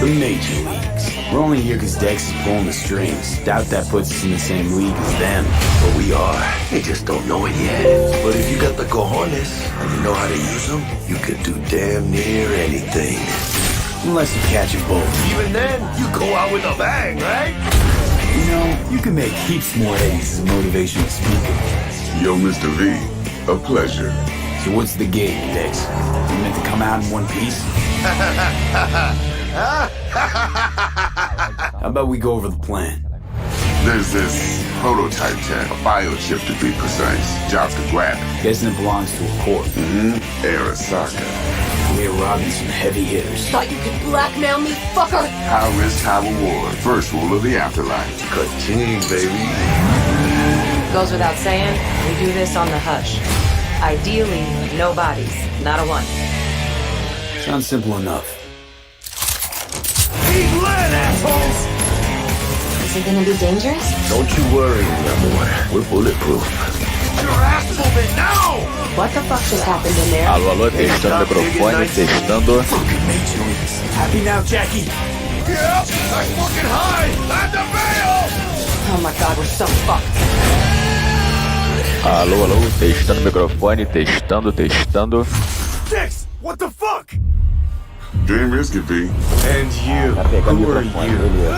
The major leagues. We're only here because Dex is pulling the strings. Doubt that puts us in the same league as them. But we are. They just don't know it yet. But if you got the cojones and you know how to use them, you could do damn near anything. Unless you catch a bullet. Even then, you go out with a bang, right? You know, you can make heaps more A's as a motivational speaker. Yo, Mr. V, a pleasure. So what's the gig, Dex? You meant to come out in one piece? How about we go over the plan? There's this prototype tech, a biochip to be precise. Job to grab it. Guessing it belongs to a corp. Arasaka. We're robbing some heavy hitters. Thought you could blackmail me, fucker? High risk, high reward. First rule of the afterlife. Ka-ching, baby. Goes without saying, we do this on the hush. Ideally, no bodies, not a one. Sounds simple enough. Eat lead, assholes! Is it gonna be dangerous? Don't you worry, my boy. We're bulletproof. Your ass moving now! What the fuck just happened in there? Alô, alô, testando o microfone, testando. Fucking major leagues. Happy now, Jackie? Yep, I'm fucking high! And the bail! Oh my god, we're so fucked. Alô, alô, testando o microfone, testando. Dex, what the fuck? Dream risky, V. And you, Tá pegando o who are microfone, you? beleza.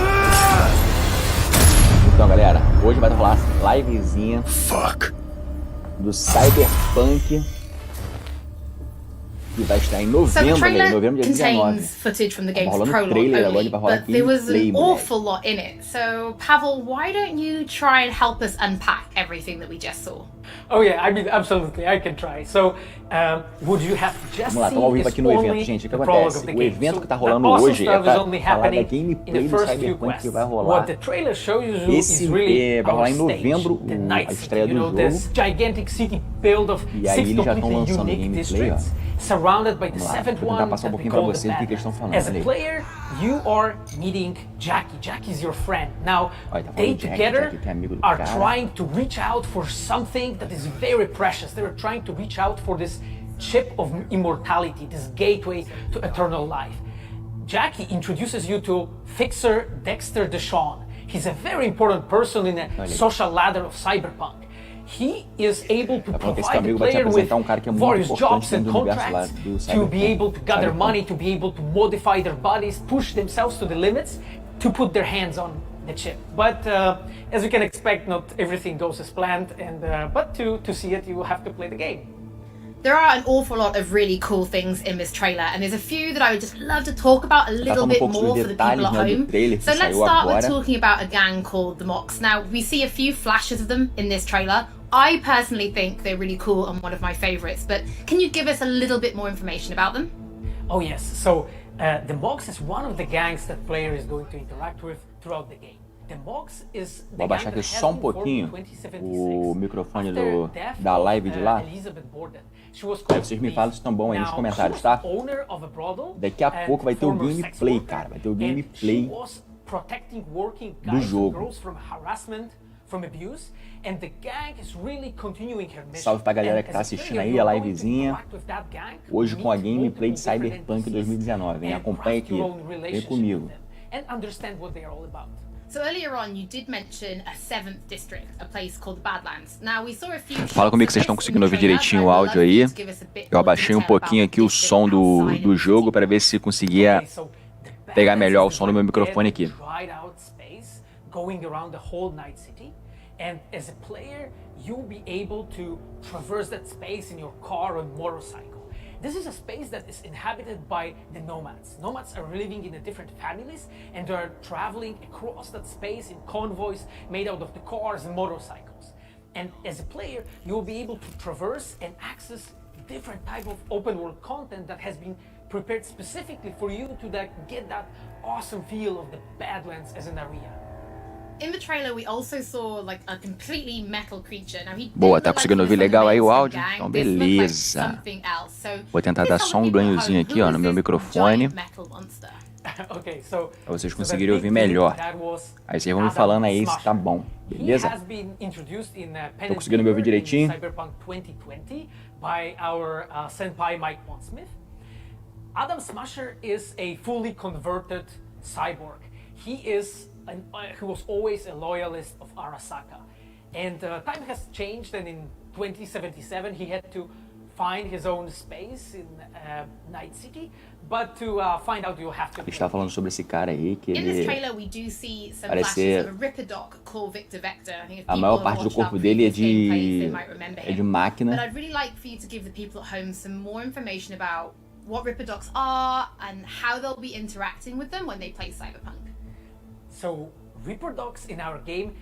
Então, galera, hoje vai rolar livezinha Fuck. do Cyberpunk, que vai estar em So the novembro, trailer novembro dia 19. contains footage from the game's rolando prologue trailer agora, only, vai rolar but there was gameplay, an moleque. awful lot in it. So Pavel, why don't you try and help us unpack everything that we just saw? Oh yeah, I mean, absolutely, I can try. So, would you have just Vamos lá, estamos ao vivo aqui no evento, gente. O que acontece? O evento que tá rolando hoje é pra falar da gameplay do Cyberpunk que vai rolar. What the trailer shows you Esse is really vai rolar em our stage, novembro the a night estreia city, do you know, jogo. this gigantic city built of E aí six eles já estão completely lançando unique gameplay, ó. districts, surrounded by the Vamos lá, seventh vou one tentar passar um that we pouquinho pra call the vocês do que eles estão falando. As a Olha aí. player, you are meeting Jackie. Jackie is your friend. Now, Olha, tá falando they Jackie, together Jackie que é amigo do are cara. trying to reach out for something that is very precious. They're trying to reach out for this chip of immortality, this gateway to eternal life. Jackie introduces you to Fixer Dexter Deshawn. He's a very important person in the social ladder of Cyberpunk. He is able to Tá falando que esse provide the amigo vai te player with apresentar cara que é muito various importante jobs and dentro do universo lá contracts do to be Cyberpunk. able to gather money, to be able to modify their bodies, push themselves to the limits, to put their hands on the chip. But as you can expect, not everything goes as planned, and but to see it, you have to play the game. There are an awful lot of really cool things in this trailer, and there's a few that I would just love to talk about a little bit more for the people at home. So let's start with talking about a gang called the Mox. Now, we see a few flashes of them in this trailer. I personally think they're really cool and one of my favorites, but can you give us a little bit more information about them? Oh yes, so the Mox is one of the gangs that player is going to interact with throughout the game. The Mox is the Vou abaixar gang aqui that só has been formed in pouquinho 2076 o microfone after death da of, live de lá. Elizabeth Borden. She was Aí vocês me falam se estão bom aí nos Now, comentários, she was tá? owner of a brothel Daqui a and pouco vai ter o former gameplay, sex worker, cara. Vai ter o and gameplay she was protecting working do guys and jogo. girls from harassment, from abuse, and the gang is really continuing her mission. Salve pra galera que And tá as a assistindo player, aí a you're going to livezinha. interact with that gang, Hoje com a meet gameplay de multiple different Cyberpunk NPCs 2019, hein? and Acompanha craft aqui, your own vem relationship comigo. with them and understand what they are all about. So earlier on, you did mention a 7th district, a place called the Badlands. Now, we saw a few Fala comigo que vocês estão conseguindo ouvir direitinho o áudio aí. Eu abaixei um pouquinho aqui o som do jogo para ver se conseguia pegar melhor o som do meu microfone aqui. Going around the whole night city, and as a player, you'll be able to traverse that space in your car or motorcycle. This is a space that is inhabited by the nomads. Nomads are living in the different families, and they are traveling across that space in convoys made out of the cars and motorcycles. And as a player, you'll be able to traverse and access different type of open world content that has been prepared specifically for you to get that awesome feel of the Badlands as an area. In the trailer, we also saw like a completely metal creature. Now, he Boa, tá conseguindo ouvir legal aí o áudio? Então beleza. Vou tentar dar só um ganhozinho aqui, ó, no meu microfone. Okay, so, Pra vocês conseguirem ouvir melhor. Aí vocês vão me falando aí se tá bom, beleza? Tô conseguindo me ouvir direitinho? Cyberpunk 2020 by our senpai Mike Pondsmith. Adam Smasher is a fully converted cyborg. He was always a loyalist of Arasaka. And time has changed, and in 2077 he had to find his own space in Night City, but to find out you have to. Está falando sobre esse cara aí que In ele this trailer, we do see some parece flashes of a Ripperdoc called Victor Vector. I think if a people maior have parte do watched our corpo dele é previous gameplays, they might remember de him. But máquina. I'd really like for you to give the people at home some more information about what Ripperdocs are and how they'll be interacting with them when they play Cyberpunk. So Ripperdocs in our game,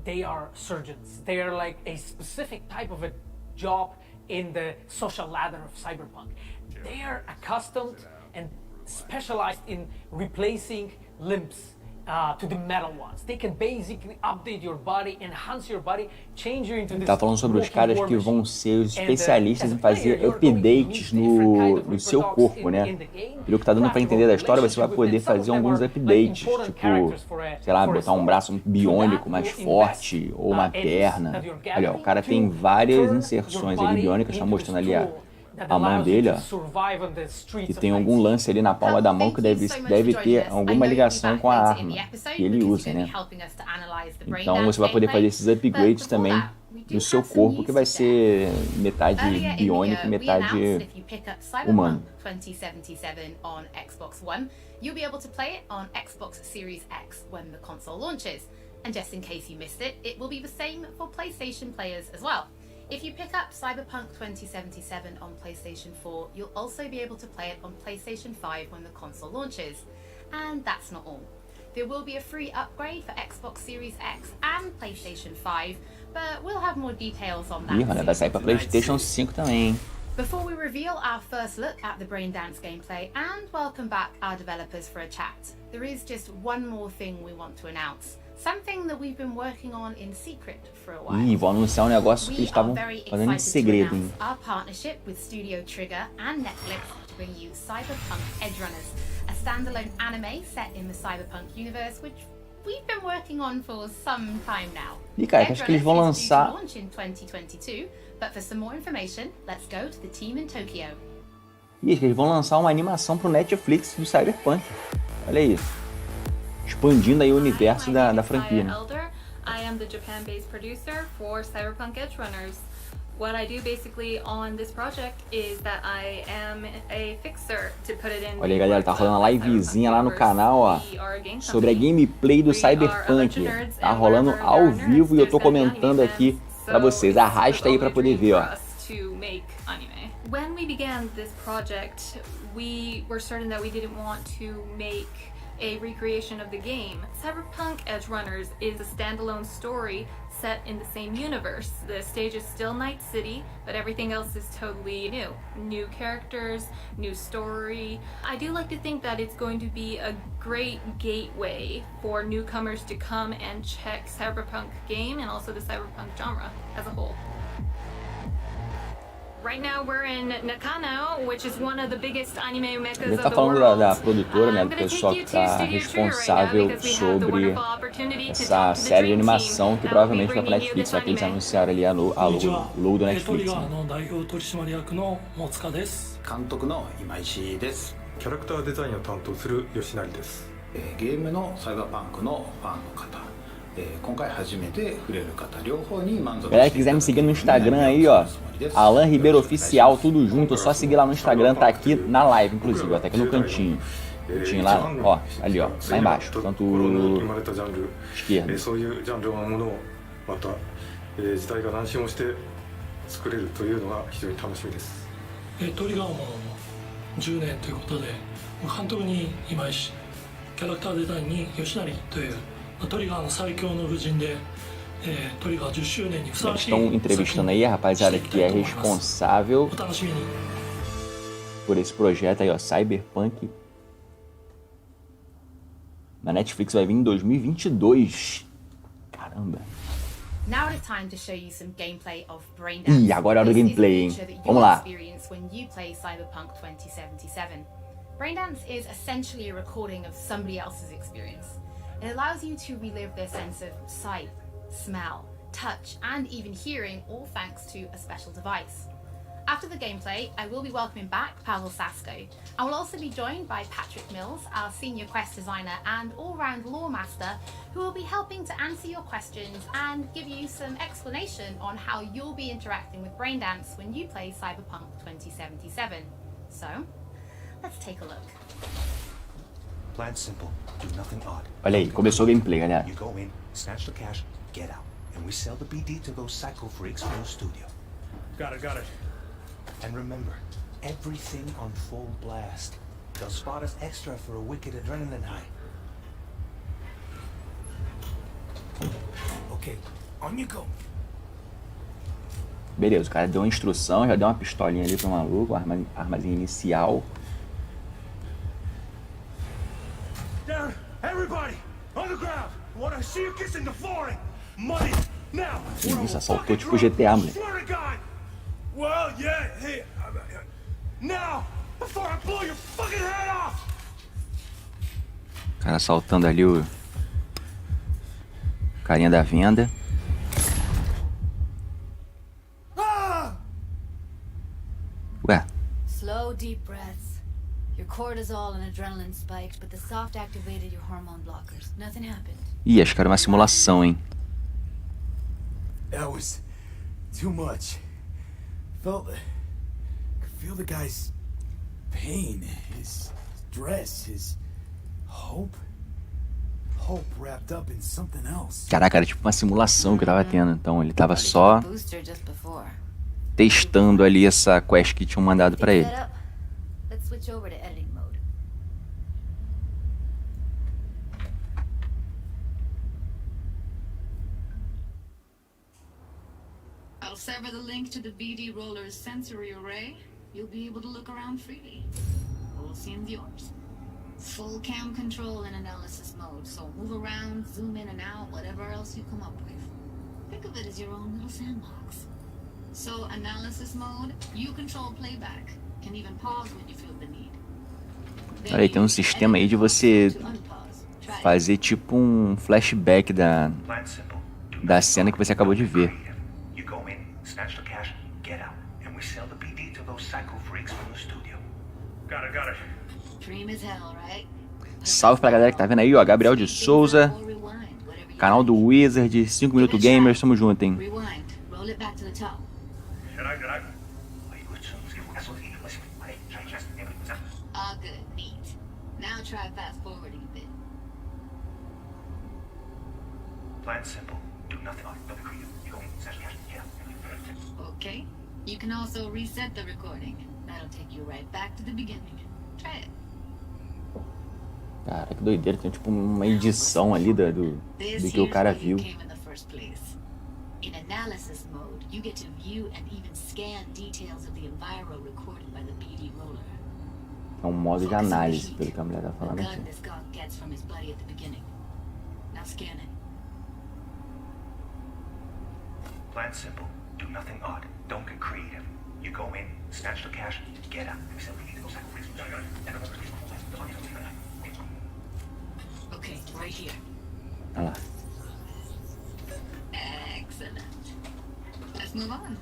they are surgeons. They are like a specific type of a job in the social ladder of Cyberpunk. They are accustomed and specialized in replacing limbs to the metal ones. They can basically update your body, enhance your body, change you into this. Tá falando sobre os caras que vão ser os especialistas em fazer updates no seu corpo, né? Pelo que tá dando pra entender da história, você vai poder fazer alguns updates, tipo, sei lá, botar um braço biônico mais forte ou uma perna. Olha, o cara tem várias inserções ali biônicas, tá mostrando ali a mão dele, ó, e tem algum lance ali na palma da mão que deve ter alguma ligação com a arma que ele usa, né? Então você vai poder fazer esses upgrades também no seu corpo, que vai ser metade biônico e metade humano. You'll be able to play it on Xbox Series X when the console launches. And just in case you missed it, it will be the same for PlayStation players as well. If you pick up Cyberpunk 2077 on PlayStation 4, you'll also be able to play it on PlayStation 5 when the console launches. And that's not all. There will be a free upgrade for Xbox Series X and PlayStation 5, but we'll have more details on that. Ih, mano, vai sair pra PlayStation 5 também, hein? Before we reveal our first look at the Braindance gameplay and welcome back our developers for a chat, there is just one more thing we want to announce. Something that we've been working on in secret for a while. Ih, vou anunciar um negócio que eles estavam fazendo em segredo, hein? Our partnership with Studio Trigger and Netflix to bring you Cyberpunk Edgerunners, a standalone anime set in the Cyberpunk universe, which we've been working on for some time now. Ih, cara, acho que eles vão lançar. Launch in 2022, but for some more information, let's go to the team in Tokyo. Ih, eles vão lançar uma animação pro Netflix do Cyberpunk. Olha aí. Expandindo aí o universo da franquia, né? I am the Japan-based producer for Cyberpunk Edgerunners. What I do basically on this project is that I am a fixer to put it in. Olha aí, galera, tá rolando uma livezinha lá no canal, ó, sobre a gameplay do Cyberpunk. Tá rolando ao vivo e eu tô comentando aqui pra vocês. Arrasta aí pra poder ver, ó. When we began this project, we were certain that we didn't want to make a recreation of the game. Cyberpunk Edgerunners is a standalone story set in the same universe. The stage is still Night City, but everything else is totally new. New characters, new story. I do like to think that it's going to be a great gateway for newcomers to come and check Cyberpunk game and also the Cyberpunk genre as a whole. Right now we're in Nakano, which is one of the biggest anime mechas Ele of tá the falando world. da produtora, né, do pessoal que tá responsável sobre essa série de animação que provavelmente vai pra Netflix, já que eles anunciaram ali a logo do Netflix, né? 監督の今石です。キャラクターデザインを担当する吉成です。ゲームのサイバーパンクのファンの方、今回初めて触れる方両方に満足。Galera que quiser me seguir no Instagram aí, ó, Alan Ribeiro Oficial, tudo junto, só seguir lá no Instagram, tá aqui na live, inclusive, ó, tá aqui no cantinho. Cantinho lá, ó, ali, ó, lá embaixo, canto esquerdo. そういうジャンルのものをまた時代が何周もして作れるというのが非常に楽しみです。トリガーも10年ということで、監督に今石、キャラクターデザインに吉成というトリガーの最強の布陣で、トリガー10周年にふさわしい。Estão entrevistando aí a rapaziada que é responsável por esse projeto aí, ó, Cyberpunk. Na Netflix vai vir em 2022. Caramba. Now it is time to show you some gameplay of Braindance. Ih, agora é hora do gameplay, hein? Vamos lá. When you play Cyberpunk 2077. Braindance is essentially a recording of somebody else's experience. It allows you to relive their sense of sight, smell, touch, and even hearing, all thanks to a special device. After the gameplay, I will be welcoming back Pavel Sasko. I will also be joined by Patrick Mills, our senior quest designer and all-round lore master, who will be helping to answer your questions and give you some explanation on how you'll be interacting with Braindance when you play Cyberpunk 2077. So, let's take a look. Plan simple, do nothing odd. Olha aí, começou o gameplay, galera. You go in, snatch the cash, get out, and we sell the BD to those psycho freaks from the studio. Got it. And remember, everything on full blast. They'll spot us extra for a wicked adrenaline high. Okay, on you go. Beleza, o cara deu uma instrução, já deu uma pistolinha ali pro maluco, uma armazinha inicial. Down, everybody, on the ground. Want to see you kissing the flooring. Money, now. Isso, assaltou tipo GTA, moleque. Well, yeah, hey, now, before I blow your fucking head off. O cara assaltando ali o carinha da venda. Ué. Slow, deep breaths. Your cortisol and adrenaline spiked, but the soft activated your hormone blockers. Nothing happened. Ih, acho que era uma simulação, hein? That was too much. Could feel the guy's pain, his stress, his hope wrapped up in something else. Caraca, era tipo uma simulação que eu tava tendo, então ele tava só testando ali essa quest que tinham mandado pra ele. Let's switch over to editing mode. I'll sever the link to the BD Roller's sensory array. You'll be able to look around freely. All seems yours. Full cam control in analysis mode, so move around, zoom in and out, whatever else you come up with. Think of it as your own little sandbox. So, analysis mode, you control playback. Can even pause when you feel the need. Olha aí, tem um sistema aí de você fazer tipo um flashback da cena que você acabou de ver. Snatch the cash, get out, and we sell the BD to those psycho freaks from the studio. Got it. Dream as hell, right? Salve pra galera que tá vendo aí, ó, Gabriel de Souza, canal do Wizard, 5 Minuto Gamers, tamo junto, hein? Rewind. Roll it back to the top. Ah, good, neat. Now try fast forwarding a bit. Plan simple, do nothing odd, don't be creative. You go in, snatch the cash, get out. Okay. You can also reset the recording. That'll take you right back to the beginning. Try it. Cara, que doideira, tem tipo uma edição ali do que o cara viu. In analysis mode, you get to view and even scan details of the enviro recorded by the BD roller. É um modo de análise, pelo que a mulher tá falando aqui. This guy gets from his buddy at the beginning. Now scan it. Plan simple, do nothing odd, don't get creative. You go in, snatch the cash, get out. Okay, right here. Olha lá. Excellent. Let's move on.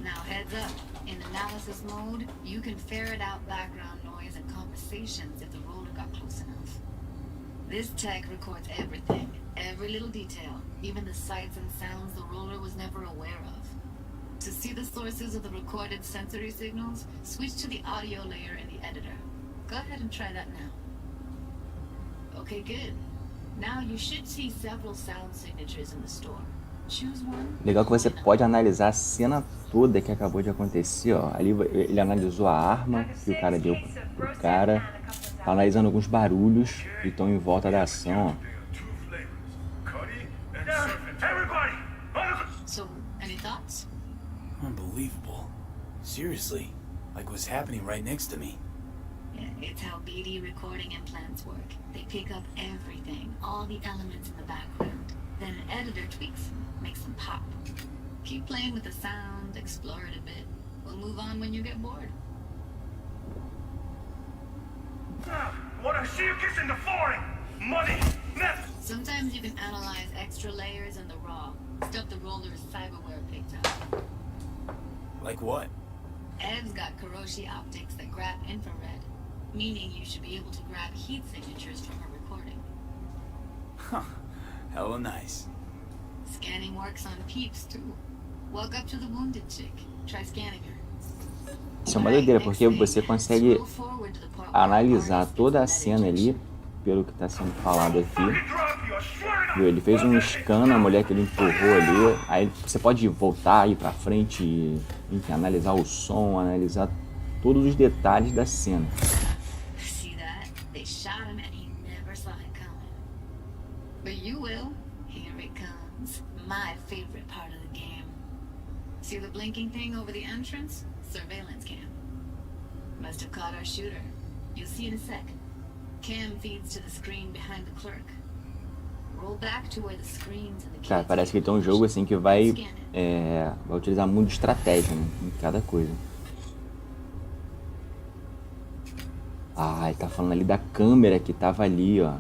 Now heads up. In analysis mode, you can ferret out background noise and conversations if the roller got close enough. This tech records everything, every little detail, even the sights and sounds the roller was never aware of. To see the sources of the recorded sensory signals, switch to the audio layer in the editor. Go ahead and try that now. Okay, good. Now you should see several sound signatures in the store. Choose one. Legal que você pode analisar a cena toda que acabou de acontecer, ó. Ali ele analisou a arma que o cara deu pro cara, tá analisando alguns barulhos que estão em volta da ação, ó. So, any thoughts? Unbelievable. Seriously, like what's happening right next to me. Yeah, it's how BD recording implants work. They pick up everything, all the elements in the background. Then an editor tweaks them, makes them pop. Keep playing with the sound, explore it a bit. We'll move on when you get bored. Wanna see you kissing the flooring? Money! Sometimes you can analyze extra layers in the raw. Stuff the roller's cyberware picked up. Like what? Ev's got Kuroshi optics that grab infrared, meaning you should be able to grab heat signatures from her recording. Huh. Hella nice. Scanning works on peeps too. Walk up to the wounded chick. Try scanning her. Isso é uma doideira, porque você consegue analisar toda a cena ali, pelo que está sendo falado aqui. Ele fez um scan na mulher que ele empurrou ali, aí você pode voltar, ir pra frente, enfim, analisar o som, analisar todos os detalhes da cena. See that? They shot him and he never saw it coming. But you will. Here it comes. My favorite part of the game. See the blinking thing over the entrance? Surveillance cam. Must have caught our shooter. You'll see in a sec. Cam feeds to the screen behind the clerk. Roll back to where the screens and the Cara, parece que tem um jogo assim que vai utilizar muito de estratégia, né, em cada coisa. Ah, ele tá falando ali da câmera que tava ali, ó.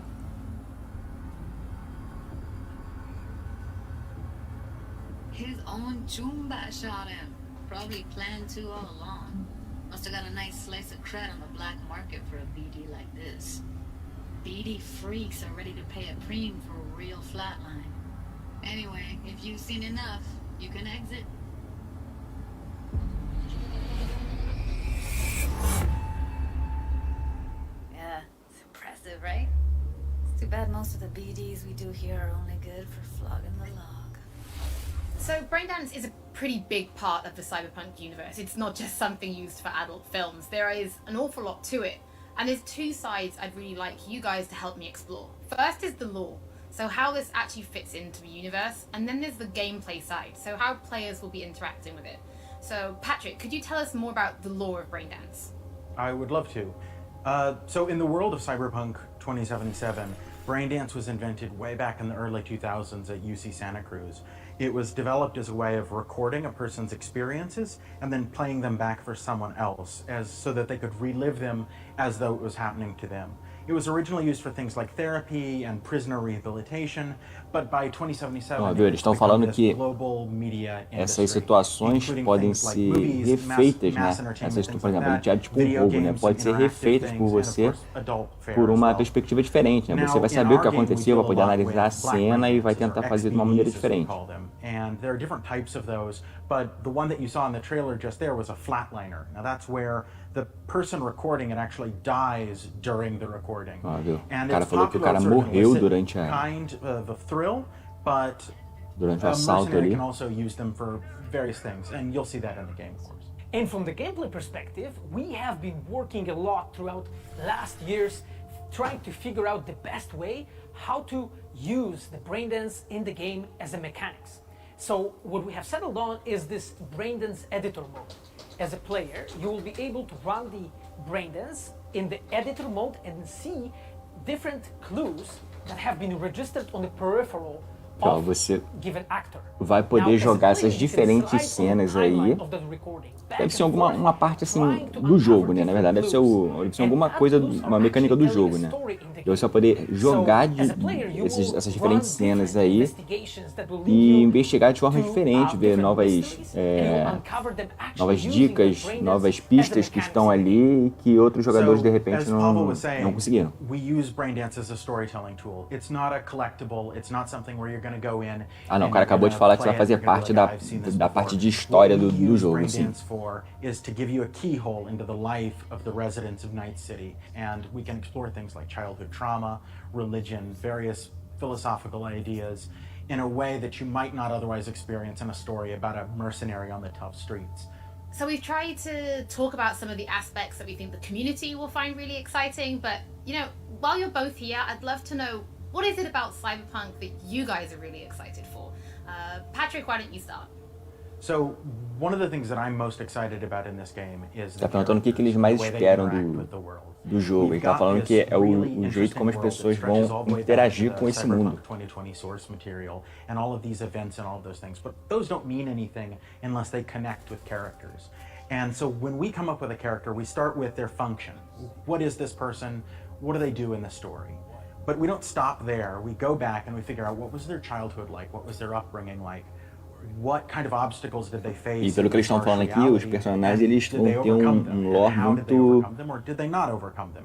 His own Chumba shot him. Probably planned to all along. Must have got a nice slice of cred on the black market for a BD like this. BD freaks are ready to pay a preem for a real flatline. Anyway, if you've seen enough, you can exit. Yeah, it's impressive, right? It's too bad most of the BDs we do here are only good for flogging the log. So braindance is a pretty big part of the Cyberpunk universe. It's not just something used for adult films. There is an awful lot to it. And there's two sides I'd really like you guys to help me explore. First is the lore, so how this actually fits into the universe, and then there's the gameplay side, so how players will be interacting with it. So Patrick, could you tell us more about the lore of braindance? I would love to. So in the world of Cyberpunk 2077, braindance was invented way back in the early 2000s at UC Santa Cruz. It was developed as a way of recording a person's experiences and then playing them back for someone else so that they could relive them as though it was happening to them. It was originally used for things like therapy and prisoner rehabilitation, but by 2077, eles estão falando que essas situações podem ser refeitas, né? Essas, por exemplo, a gente é tipo um roubo, né? Pode ser refeitas por você por uma perspectiva diferente, né? Você vai saber o que aconteceu, vai poder analisar a cena e vai tentar fazer de uma maneira diferente. And there are different types of those, but the one that you saw in the trailer just there was a flatliner. Now that's where the person recording it actually dies during the recording. O cara falou que o cara morreu durante a durante o assalto ali. Can also use them for various things, and you'll see that in the game, of course. And from the gameplay perspective, we have been working a lot throughout last years trying to figure out the best way how to use the braindance in the game as a mechanics. So what we have settled on is this braindance editor mode. As a player, you will be able to run the braindance in the editor mode and see different clues that have been registered on the peripheral Então, você vai poder jogar essas diferentes cenas aí. Deve ser uma parte assim do jogo, né? Na verdade, deve ser alguma coisa, uma mecânica do jogo, né? E você vai poder jogar essas diferentes cenas aí e investigar de forma diferente, ver novas dicas, novas pistas que estão ali e que outros jogadores de repente não conseguiram. Ah não, o cara acabou de falar que você vai fazer parte da parte de história do jogo, assim. Is to give you a keyhole into the life of the residents of Night City, and we can explore things like childhood trauma, religion, various philosophical ideas in a way that you might not otherwise experience in a story about a mercenary on the tough streets. So we've tried to talk about some of the aspects that we think the community will find really exciting, but you know, while you're both here, I'd love to know, what is it about Cyberpunk that you guys are really excited for? Patrick, why don't you start? So, one of the things that I'm most excited about in this game is tá perguntando o que eles mais esperam do jogo. Ele tá falando que é o jeito como as pessoas vão interagir com esse mundo. 2020 source material and all of these events and all of those things, but those don't mean anything unless they connect with characters. And so when we come up with a character, we start with their function. What is this person? What do they do in the story? But we don't stop there. We go back and we figure out what was their childhood like, what was their upbringing like. What kind of obstacles did they face? E pelo que eles estão falando aqui, os personagens eles vão ter um lore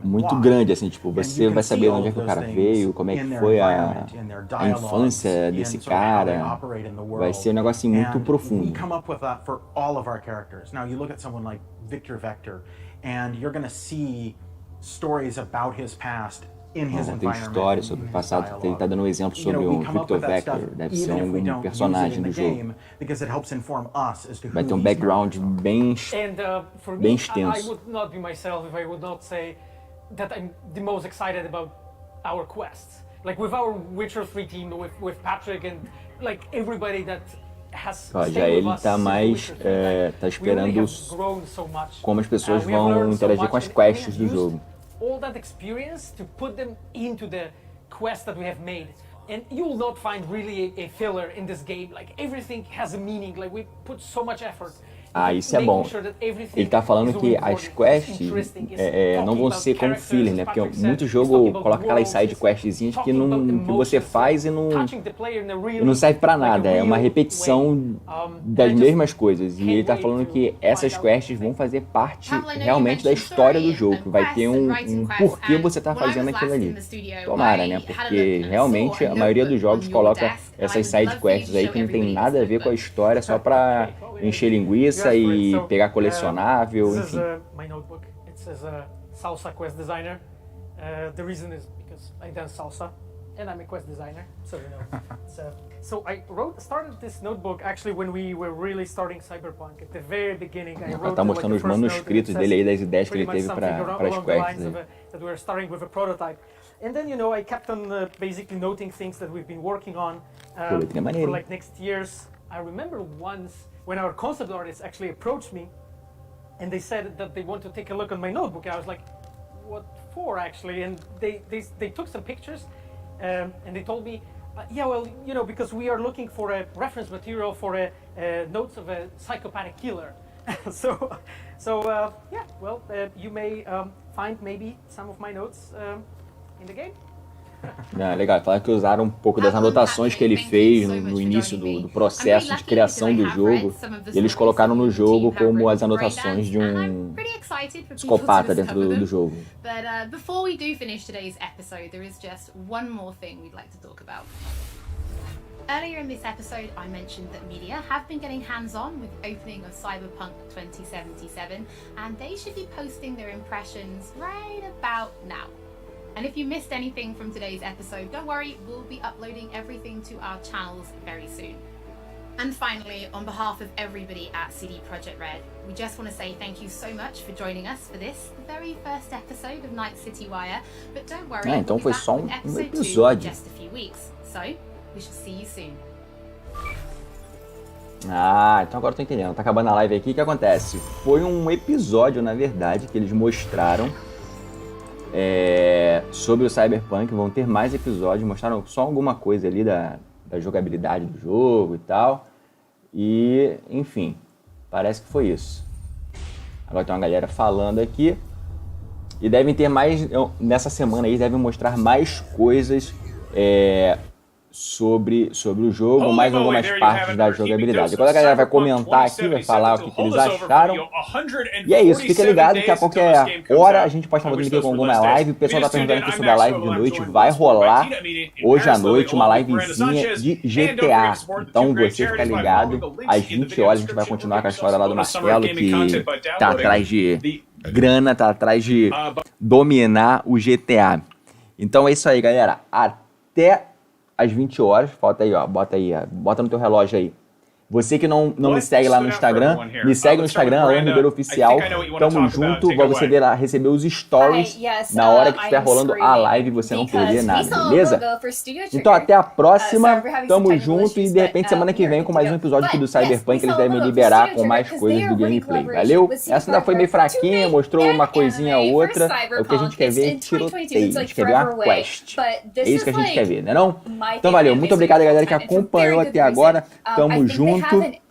muito grande, assim, tipo, você vai saber onde é que o cara veio, como é que foi a infância desse cara, vai ser um negócio assim, muito profundo. We come up with that for all of our characters. Now you look at someone like Victor Vector, and you're going to see stories about his past. Tem história sobre o passado, ele está dando um exemplo sobre o Victor Vector, deve ser um personagem do jogo. Vai ter um background bem extenso. I would not be myself if I would not say that I'm the most excited about our quests. Like with our Witcher 3 team, with Patrick and like everybody that já ele está mais tá esperando como as pessoas vão interagir com as quests do jogo. All that experience to put them into the quest that we have made. And you will not find really a filler in this game. Like everything has a meaning. Like we put so much effort. Isso é bom. Ele tá falando que as quests não vão ser como filler, né? Porque muito jogo coloca aquelas side questzinhas que você faz e não serve pra nada. É uma repetição das mesmas coisas. E ele tá falando que essas quests vão fazer parte realmente da história do jogo. Que vai ter um porquê você tá fazendo aquilo ali. Tomara, né? Porque realmente a maioria dos jogos coloca essas side quests aí que não tem nada a ver com a história, só pra encher linguiça e pegar colecionável, enfim. My notebook. It says Salsa Quest Designer. The reason is because I dance salsa and I'm a quest designer, so you know. So I started this notebook actually when we were really starting Cyberpunk. At the very beginning, I wrote tá mostrando os manuscritos dele aí das ideias que ele teve para as quests. That we were starting with a prototype. And then, you know, I kept on basically noting things that we've been working on for like next years. I remember once when our concept artists actually approached me and they said that they want to take a look at my notebook. I was like, what for actually? And they took some pictures and they told me, yeah, well, you know, because we are looking for a reference material for notes of a psychopathic killer. Yeah, well, you may find maybe some of my notes in the game. Legal, falar que usaram um pouco das anotações que ele fez no início do processo de criação do jogo, e eles colocaram no jogo como as anotações de um psicopata dentro do jogo. But before we do finish today's episode, there is just one more thing we'd like to talk about. Earlier in this episode, I mentioned that media have been getting hands-on with the opening of Cyberpunk 2077, and they should be posting their impressions right about now. And if you missed anything from today's episode, don't worry, we'll be uploading everything to our channels very soon. And finally, on behalf of everybody at CD Projekt Red, we just want to say thank you so much for joining us for this, the very first episode of Night City Wire. But don't worry, então foi só um episódio. In just a few weeks. So, we shall see you soon. Então agora eu tô entendendo. Tá acabando a live aqui, o que acontece? Foi um episódio, na verdade, que eles mostraram sobre o Cyberpunk. Vão ter mais episódios, mostraram só alguma coisa ali da jogabilidade do jogo e tal. E, enfim, parece que foi isso. Agora tem uma galera falando aqui. E devem ter mais, nessa semana aí, devem mostrar mais coisas sobre o jogo, mais algumas partes da jogabilidade. Quando a galera vai comentar aqui, vai falar o que eles acharam. E é isso, fica ligado que a qualquer hora a gente pode estar voltando aqui com alguma live. O pessoal tá perguntando aqui sobre a live de noite. Vai rolar hoje à noite uma livezinha de GTA. Então você fica ligado, às 20 horas a gente vai continuar com a história lá do Marcelo, que tá atrás de grana, tá atrás de dominar o GTA. Então é isso aí, galera. Até às 20 horas, falta aí, ó, bota no teu relógio aí. Você que não me segue lá no Instagram, me segue no Instagram, Alan Ribeiro Oficial. Tamo junto, vai você ver lá, receber os stories na hora que estiver rolando a live, você não perder nada, beleza? Então até a próxima, tamo junto e de repente semana que vem com mais um episódio aqui do Cyberpunk, eles devem liberar com mais coisas do gameplay, valeu? Essa ainda foi meio fraquinha, mostrou uma coisinha ou outra, é o que a gente quer ver, tiroteio, a gente quer ver uma quest, é isso que a gente quer ver, né não? Então valeu, muito obrigado galera que acompanhou até agora, tamo junto.